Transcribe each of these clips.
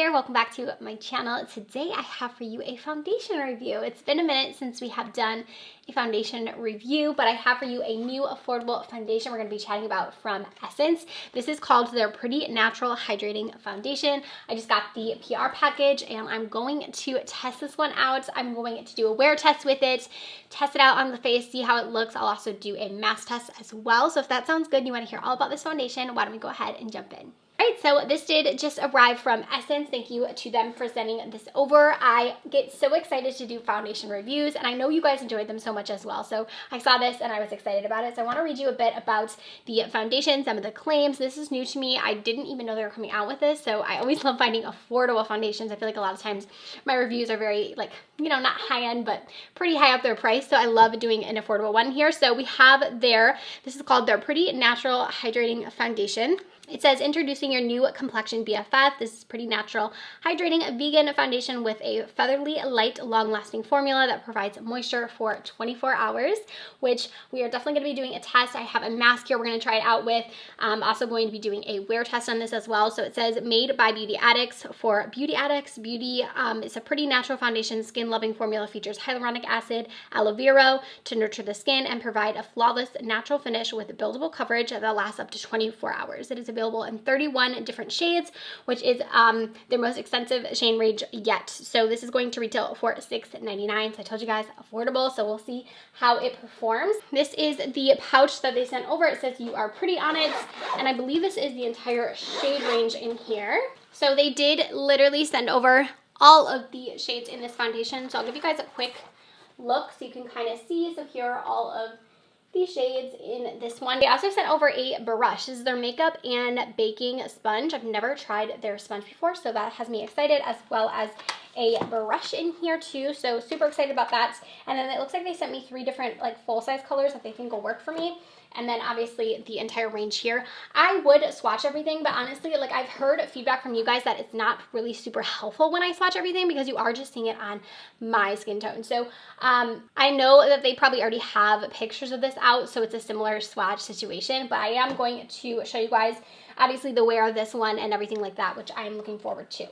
there, welcome back to my channel. Today I have for you a foundation review. It's been a minute since we have done a foundation review, but I have for you a new affordable foundation we're going to be chatting about from Essence. This is called their Pretty Natural Hydrating Foundation. I just got the PR package and I'm going to test this one out. I'm going to do a wear test with it, test it out on the face, see how it looks. I'll also do a mask test as well. So if that sounds good, you want to hear all about this foundation, why don't we go ahead and jump in. Alright, so this did just arrive from Essence. Thank you to them for sending this over. I get so excited to do foundation reviews, and I know you guys enjoyed them so much as well. So I saw this and I was excited about it. So I want to read you a bit about the foundation, some of the claims. This is new to me. I didn't even know they were coming out with this. So I always love finding affordable foundations. I feel like a lot of times my reviews are very, like, you know, not high end, but pretty high up their price. So I love doing an affordable one here. So we have this is called their Pretty Natural Hydrating Foundation. It says, introducing your new complexion BFF. This is Pretty Natural Hydrating Vegan Foundation with a featherly, light, long-lasting formula that provides moisture for 24 hours, which we are definitely going to be doing a test. I have a mask here we're going to try it out with. I'm also going to be doing a wear test on this as well. So it says, made by beauty addicts for beauty addicts. It's a pretty natural foundation, skin-loving formula, features hyaluronic acid, aloe vera to nurture the skin and provide a flawless natural finish with buildable coverage that lasts up to 24 hours. It is available in 31 different shades, which is their most extensive shade range yet. So this is going to retail for $6.99. So I told you guys, affordable. So we'll see how it performs. This is the pouch that they sent over. It says you are pretty on it, and I believe this is the entire shade range in here. So they did literally send over all of the shades in this foundation. So I'll give you guys a quick look so you can kind of see. So here are all of these shades in this one. They also sent over a brush. This is their makeup and baking sponge. I've never tried their sponge before, so that has me excited, as well as a brush in here too. So super excited about that. And then it looks like they sent me 3 different like full-size colors that they think will work for me. And then obviously the entire range here. I would swatch everything, but honestly, like, I've heard feedback from you guys that it's not really super helpful when I swatch everything because you are just seeing it on my skin tone. So I know that they probably already have pictures of this out, so it's a similar swatch situation, but I am going to show you guys obviously the wear of this one and everything like that, which I'm looking forward to.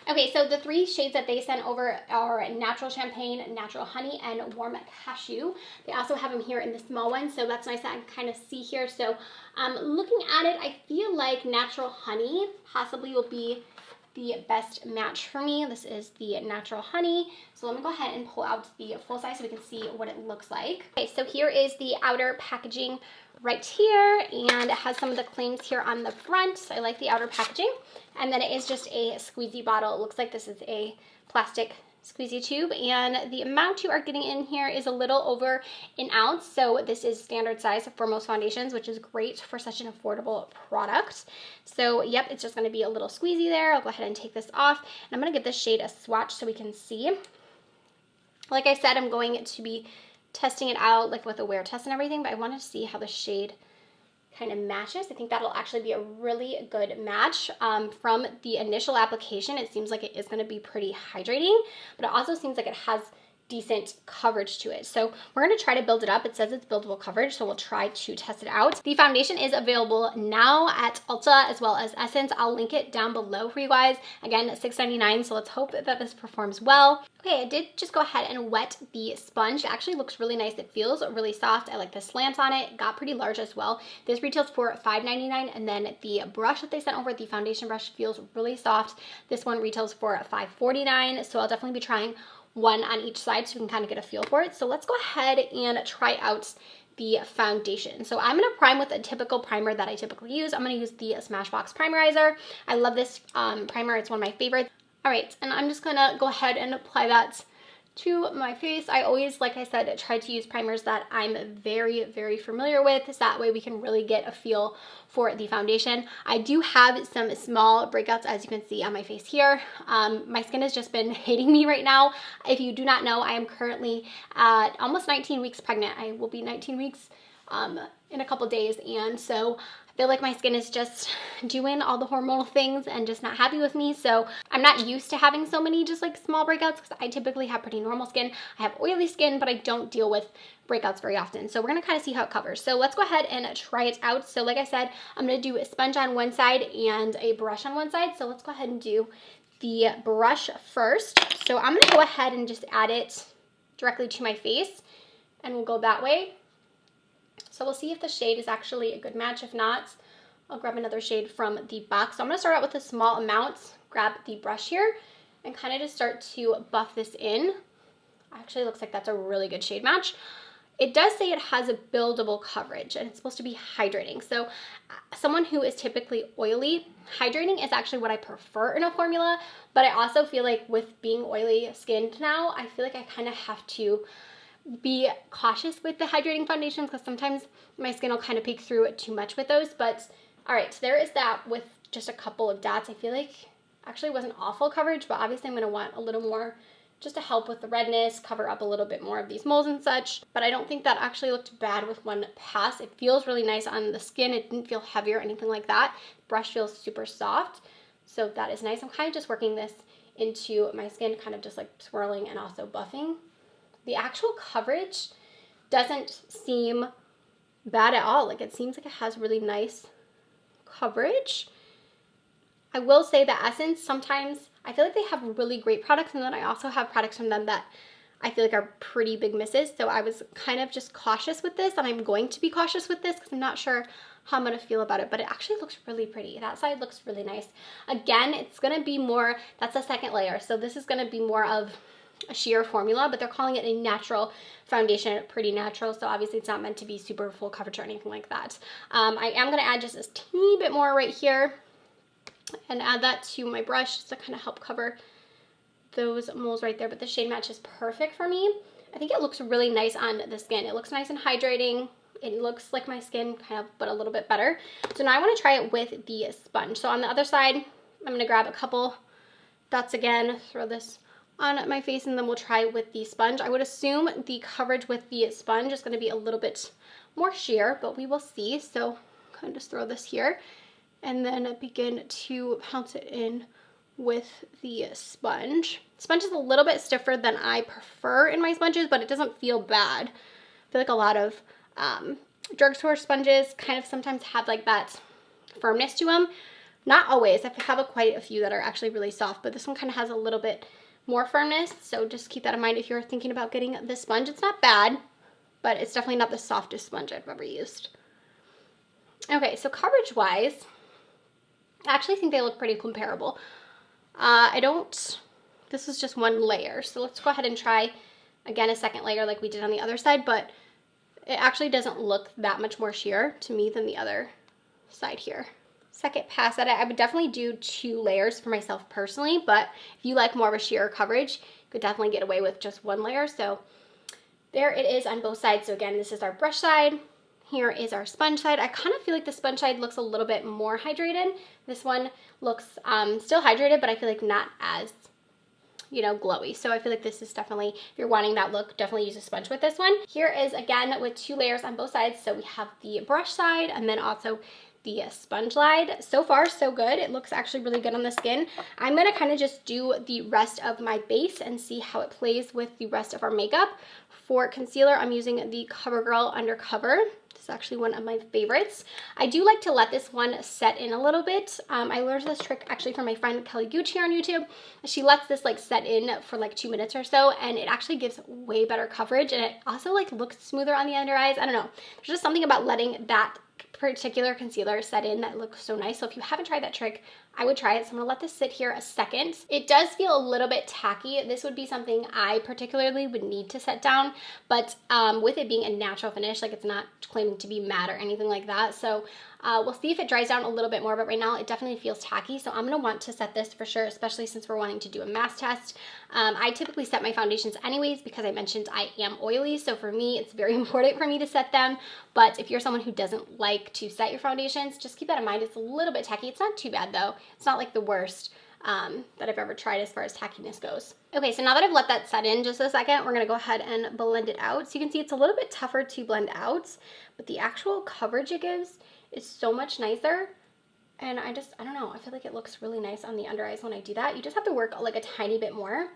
Okay, so the 3 shades that they sent over are Natural Champagne, Natural Honey, and Warm Cashew. They also have them here in the small one, so that's nice that I can kind of see here. So looking at it, I feel like Natural Honey possibly will be the best match for me. This is the Natural Honey. So let me go ahead and pull out the full size so we can see what it looks like. Okay, so here is the outer packaging right here, and it has some of the claims here on the front. I like the outer packaging. And then it is just a squeezy bottle. It looks like this is a plastic squeezy tube, and the amount you are getting in here is a little over an ounce. So this is standard size for most foundations, which is great for such an affordable product. So yep, it's just going to be a little squeezy there. I'll go ahead and take this off, and I'm going to give this shade a swatch so we can see. Like I said, I'm going to be testing it out like with a wear test and everything, but I want to see how the shade kind of matches. I think that'll actually be a really good match. From the initial application, it seems like it is going to be pretty hydrating, but it also seems like it has decent coverage to it. So we're going to try to build it up. It says it's buildable coverage, so we'll try to test it out. The foundation is available now at Ulta as well as Essence. I'll link it down below for you guys. Again, $6.99, so let's hope that this performs well. Okay, I did just go ahead and wet the sponge. It actually looks really nice. It feels really soft. I like the slant on it. It got pretty large as well. This retails for $5.99, and then the brush that they sent over, the foundation brush, feels really soft. This one retails for $5.49, so I'll definitely be trying one on each side so we can kind of get a feel for it. So let's go ahead and try out the foundation. So I'm going to prime with a typical primer that I typically use. I'm going to use the Smashbox Primerizer. I love this primer. It's one of my favorites. All right, and I'm just going to go ahead and apply that to my face. I always, like I said, try to use primers that I'm very, very familiar with, so that way we can really get a feel for the foundation. I do have some small breakouts, as you can see on my face here. My skin has just been hating me right now. If you do not know, I am currently at almost 19 weeks pregnant. I will be 19 weeks in a couple days, and so I feel like my skin is just doing all the hormonal things and just not happy with me. So I'm not used to having so many just like small breakouts because I typically have pretty normal skin. I have oily skin, but I don't deal with breakouts very often. So we're gonna kind of see how it covers. So let's go ahead and try it out. So like I said, I'm gonna do a sponge on one side and a brush on one side. So let's go ahead and do the brush first. So I'm gonna go ahead and just add it directly to my face, and we'll go that way. So we'll see if the shade is actually a good match. If not, I'll grab another shade from the box. So I'm gonna start out with a small amount, grab the brush here, and kind of just start to buff this in. Actually, looks like that's a really good shade match. It does say it has a buildable coverage, and it's supposed to be hydrating. So someone who is typically oily, hydrating is actually what I prefer in a formula, but I also feel like with being oily skinned now, I feel like I kind of have to be cautious with the hydrating foundations because sometimes my skin will kind of peek through it too much with those. But all right, so there is that with just a couple of dots. I feel like actually wasn't awful coverage, but obviously I'm going to want a little more just to help with the redness, cover up a little bit more of these moles and such. But I don't think that actually looked bad with one pass. It feels really nice on the skin. It didn't feel heavy or anything like that. Brush feels super soft, so that is nice. I'm kind of just working this into my skin, kind of just like swirling and also buffing. The actual coverage doesn't seem bad at all. Like, it seems like it has really nice coverage. I will say that Essence, sometimes I feel like they have really great products, and then I also have products from them that I feel like are pretty big misses. So I was kind of just cautious with this, and I'm going to be cautious with this because I'm not sure how I'm going to feel about it, but it actually looks really pretty. That side looks really nice. Again, it's going to be more, that's a second layer. So this is going to be more of a sheer formula, but they're calling it a natural foundation, pretty natural. So obviously it's not meant to be super full coverage or anything like that. I am going to add just a teeny bit more right here and add that to my brush just to kind of help cover those moles right there. But the shade match is perfect for me. I think it looks really nice on the skin. It looks nice and hydrating. It looks like my skin kind of, but a little bit better. So now I want to try it with the sponge. So on the other side, I'm going to grab a couple dots again, throw this on my face, and then we'll try with the sponge. I would assume the coverage with the sponge is going to be a little bit more sheer, but we will see. So kind of just throw this here and then begin to pounce it in with the sponge. Sponge is a little bit stiffer than I prefer in my sponges, but it doesn't feel bad. I feel like a lot of drugstore sponges kind of sometimes have like that firmness to them. Not always. I have quite a few that are actually really soft, but this one kind of has a little bit more firmness. So just keep that in mind if you're thinking about getting this sponge. It's not bad, but it's definitely not the softest sponge I've ever used. Okay, so coverage wise, I actually think they look pretty comparable. This is just one layer. So let's go ahead and try again a second layer like we did on the other side, but it actually doesn't look that much more sheer to me than the other side here. Second pass at it, I would definitely do 2 layers for myself personally, but if you like more of a sheer coverage, you could definitely get away with just 1 layer. So there it is on both sides. So again, this is our brush side. Here is our sponge side. I kind of feel like the sponge side looks a little bit more hydrated. This one looks still hydrated, but I feel like not as, you know, glowy. So I feel like this is definitely, if you're wanting that look, definitely use a sponge with this one. Here is again with 2 layers on both sides. So we have the brush side and then also the sponge side. So far, so good. It looks actually really good on the skin. I'm gonna kind of just do the rest of my base and see how it plays with the rest of our makeup. For concealer, I'm using the Covergirl Undercover. This is actually one of my favorites. I do like to let this one set in a little bit. I learned this trick actually from my friend Kelly Gucci on YouTube. She lets this like set in for like 2 minutes or so, and it actually gives way better coverage, and it also like looks smoother on the under eyes. I don't know. There's just something about letting that particular concealer set in that looks so nice. So if you haven't tried that trick, I would try it. So I'm gonna let this sit here a second. It does feel a little bit tacky. This would be something I particularly would need to set down, but with it being a natural finish, like it's not claiming to be matte or anything like that. So we'll see if it dries down a little bit more, but right now it definitely feels tacky. So I'm gonna want to set this for sure, especially since we're wanting to do a mass test. I typically set my foundations anyways because I mentioned I am oily. So for me, it's very important for me to set them. But if you're someone who doesn't like to set your foundations, just keep that in mind. It's a little bit tacky. It's not too bad though. It's not like the worst that I've ever tried as far as tackiness goes. Okay, so now that I've let that set in just a second, we're gonna go ahead and blend it out. So you can see it's a little bit tougher to blend out, but the actual coverage it gives is so much nicer. And I don't know, I feel like it looks really nice on the under eyes when I do that. You just have to work like a tiny bit more,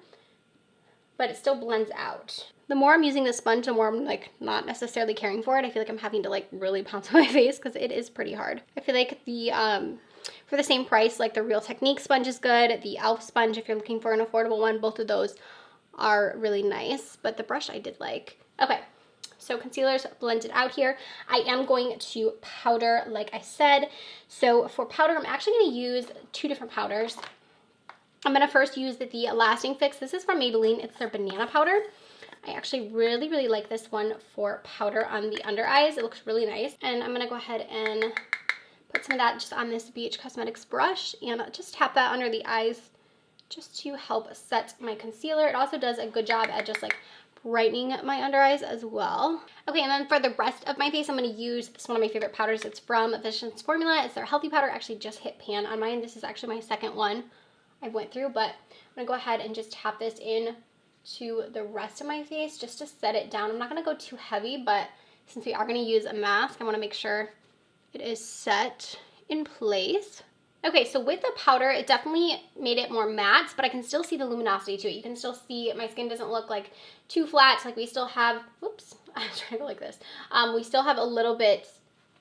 but it still blends out. The more I'm using the sponge, the more I'm like not necessarily caring for it. I feel like I'm having to like really pounce on my face because it is pretty hard. I feel like the for the same price. Like the Real Technique sponge is good. The e.l.f. sponge, if you're looking for an affordable one, both of those are really nice. But the brush I did like. Okay, so concealer's blended out here. I am going to powder, like I said. So for powder, I'm actually going to use 2 different powders. I'm going to first use the Lasting Fix. This is from Maybelline. It's their banana powder. I actually really, really like this one for powder on the under eyes. It looks really nice. And I'm going to go ahead and put some of that just on this BH Cosmetics brush and just tap that under the eyes just to help set my concealer. It also does a good job at just like brightening my under eyes as well. Okay, and then for the rest of my face, I'm going to use this one of my favorite powders. It's from Vision's Formula. It's their Healthy Powder. Actually just hit pan on mine. This is actually my second one I went through, but I'm going to go ahead and just tap this in to the rest of my face just to set it down. I'm not going to go too heavy, but since we are going to use a mask, I want to make sure it is set in place. Okay, so with the powder, it definitely made it more matte, but I can still see the luminosity to it. You can still see my skin doesn't look like too flat. Like we still have, whoops, I was trying to go like this. We still have a little bit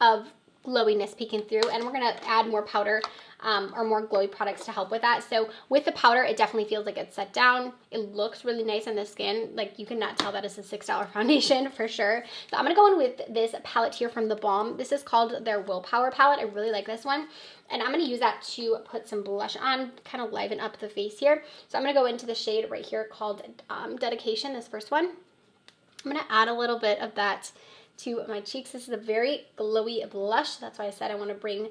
of glowiness peeking through, and we're gonna add more powder or more glowy products to help with that. So with the powder, it definitely feels like it's set down. It looks really nice on the skin. Like you cannot tell that it's a $6 foundation for sure. So I'm gonna go in with this palette here from The Balm. This is called their Willpower Palette. I really like this one. And I'm gonna use that to put some blush on, kind of liven up the face here. So I'm gonna go into the shade right here called Dedication, this first one. I'm gonna add a little bit of that to my cheeks. This is a very glowy blush. That's why I said I want to bring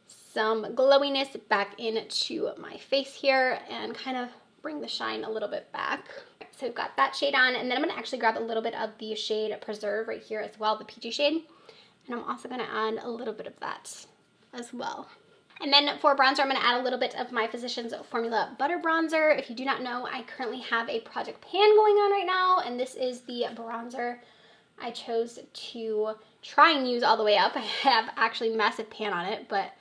some glowiness back into my face here and kind of bring the shine a little bit back. So we've got that shade on, and then I'm going to actually grab a little bit of the shade Preserve right here as well, the peachy shade. And I'm also going to add a little bit of that as well. And then for bronzer, I'm going to add a little bit of my Physicians Formula Butter Bronzer. If you do not know, I currently have a Project Pan going on right now, and this is the bronzer I chose to try and use all the way up. I have actually massive pan on it, but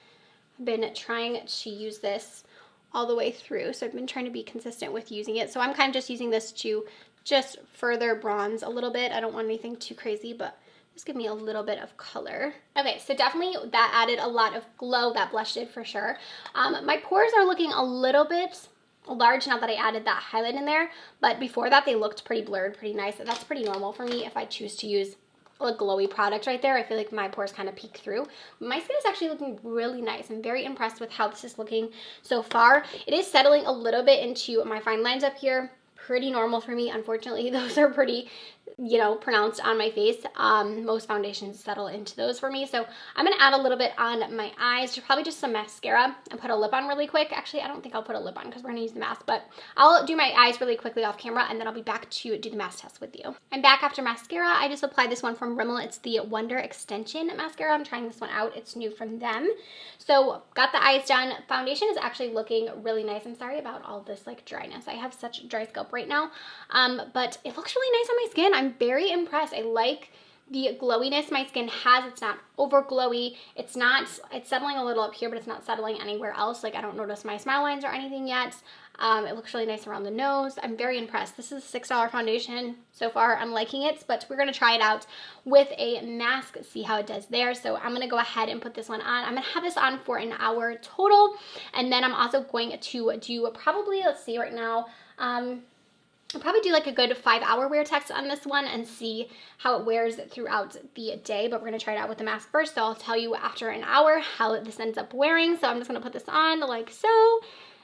I've been trying to use this all the way through. So I've been trying to be consistent with using it. So I'm kind of just using this to just further bronze a little bit. I don't want anything too crazy, but just give me a little bit of color. Okay, so definitely that added a lot of glow. That blush did for sure. My pores are looking a little bit large now that I added that highlight in there, but before that they looked pretty blurred, pretty nice. That's pretty normal for me if I choose to use a glowy product right there. I feel like my pores kind of peek through. My skin is actually looking really nice. I'm very impressed with how this is looking so far. It is settling a little bit into my fine lines up here. Pretty normal for me. Unfortunately, those are pretty, you know, pronounced on my face. Most foundations settle into those for me. So I'm going to add a little bit on my eyes, probably just some mascara, and put a lip on really quick. Actually, I don't think I'll put a lip on because we're going to use the mask, but I'll do my eyes really quickly off camera, and then I'll be back to do the mask test with you. I'm back after mascara. I just applied this one from Rimmel. It's the Wonder Extension Mascara. I'm trying this one out. It's new from them. So got the eyes done. Foundation is actually looking really nice. I'm sorry about all this like dryness. I have such dry scalp right now, but it looks really nice on my skin. I'm very impressed. I like the glowiness my skin has. It's not over glowy. It's settling a little up here, but it's not settling anywhere else. Like I don't notice my smile lines or anything yet. It looks really nice around the nose. I'm very impressed. This is a $6 foundation so far. I'm liking it, but we're going to try it out with a mask, see how it does there. So I'm going to go ahead and put this one on. I'm going to have this on for an hour total, and then I'm also going to do probably, let's see right now, I'll probably do like a good 5-hour wear test on this one and see how it wears throughout the day, but we're going to try it out with the mask first. So I'll tell you after an hour how this ends up wearing. So I'm just going to put this on like so,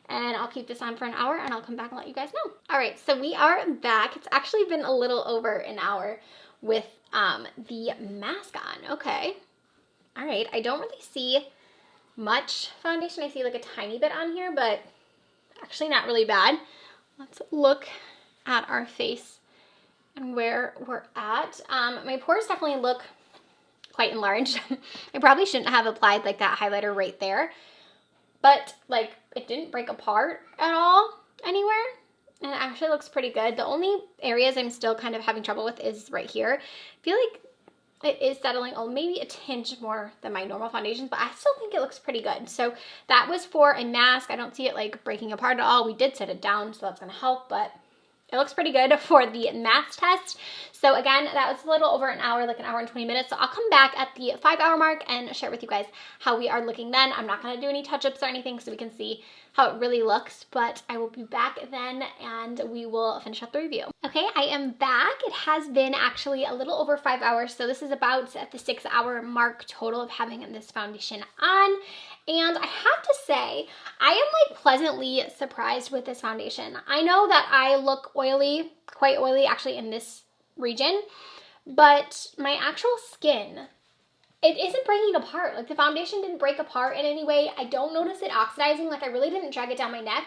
and I'll keep this on for an hour and I'll come back and let you guys know. All right, so we are back. It's actually been a little over an hour with the mask on. Okay. All right, I don't really see much foundation. I see like a tiny bit on here, but actually not really bad. Let's look at our face and where we're at. My pores definitely look quite enlarged. I probably shouldn't have applied like that highlighter right there, but like it didn't break apart at all anywhere, and it actually looks pretty good. The only areas I'm still kind of having trouble with is right here. I feel like it is settling maybe a tinge more than my normal foundations, but I still think it looks pretty good. So that was for a mask. I don't see it like breaking apart at all. We did set it down, so that's gonna help, but it looks pretty good for the mass test. So again, that was a little over an hour, like an hour and 20 minutes. So I'll come back at the 5-hour mark and share with you guys how we are looking then. I'm not gonna do any touch-ups or anything so we can see how it really looks, but I will be back then and we will finish up the review. Okay, I am back. It has been actually a little over 5 hours, so this is about at the 6-hour mark total of having this foundation on. And I have to say, I am like pleasantly surprised with this foundation. I know that I look oily, quite oily actually in this region, but my actual skin, it isn't breaking apart. Like the foundation didn't break apart in any way. I don't notice it oxidizing. Like I really didn't drag it down my neck.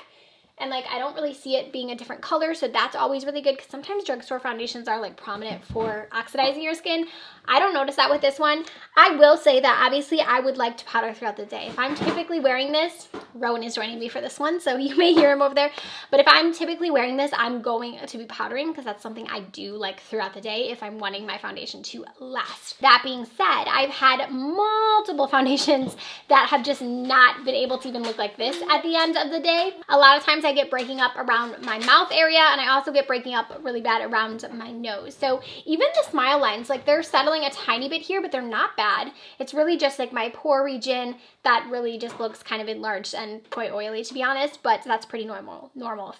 And like, I don't really see it being a different color. So that's always really good because sometimes drugstore foundations are like prominent for oxidizing your skin. I don't notice that with this one. I will say that obviously I would like to powder throughout the day. If I'm typically wearing this, Rowan is joining me for this one, so you may hear him over there. But if I'm typically wearing this, I'm going to be powdering because that's something I do like throughout the day if I'm wanting my foundation to last. That being said, I've had multiple foundations that have just not been able to even look like this at the end of the day. A lot of times I get breaking up around my mouth area, and I also get breaking up really bad around my nose. So even the smile lines, like they're settling a tiny bit here, but they're not bad. It's really just like my pore region that really just looks kind of enlarged and quite oily, to be honest, but that's pretty normal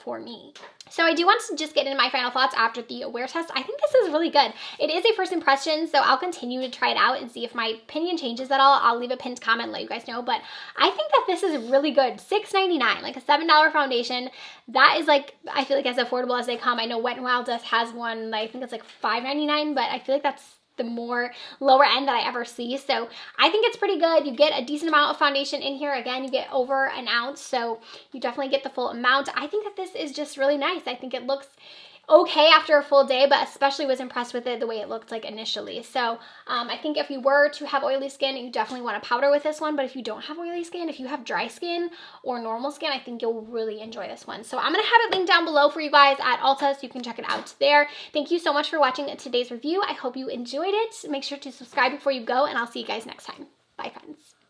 for me. So I do want to just get into my final thoughts after the wear test. I think this is really good. It is a first impression, so I'll continue to try it out and see if my opinion changes at all. I'll leave a pinned comment and let you guys know, but I think that this is really good. $6.99, like a $7 foundation. That is like, I feel like as affordable as they come. I know Wet n Wild has one, I think it's like $5.99, but I feel like that's the more lower end that I ever see. So I think it's pretty good. You get a decent amount of foundation in here. Again, you get over an ounce, so you definitely get the full amount. I think that this is just really nice. I think it looks okay after a full day, but especially was impressed with it the way it looked like initially. So I think if you were to have oily skin, you definitely want to powder with this one. But if you don't have oily skin, if you have dry skin or normal skin, I think you'll really enjoy this one. So I'm going to have it linked down below for you guys at Ulta so you can check it out there. Thank you so much for watching today's review. I hope you enjoyed it. Make sure to subscribe before you go, and I'll see you guys next time. Bye, friends.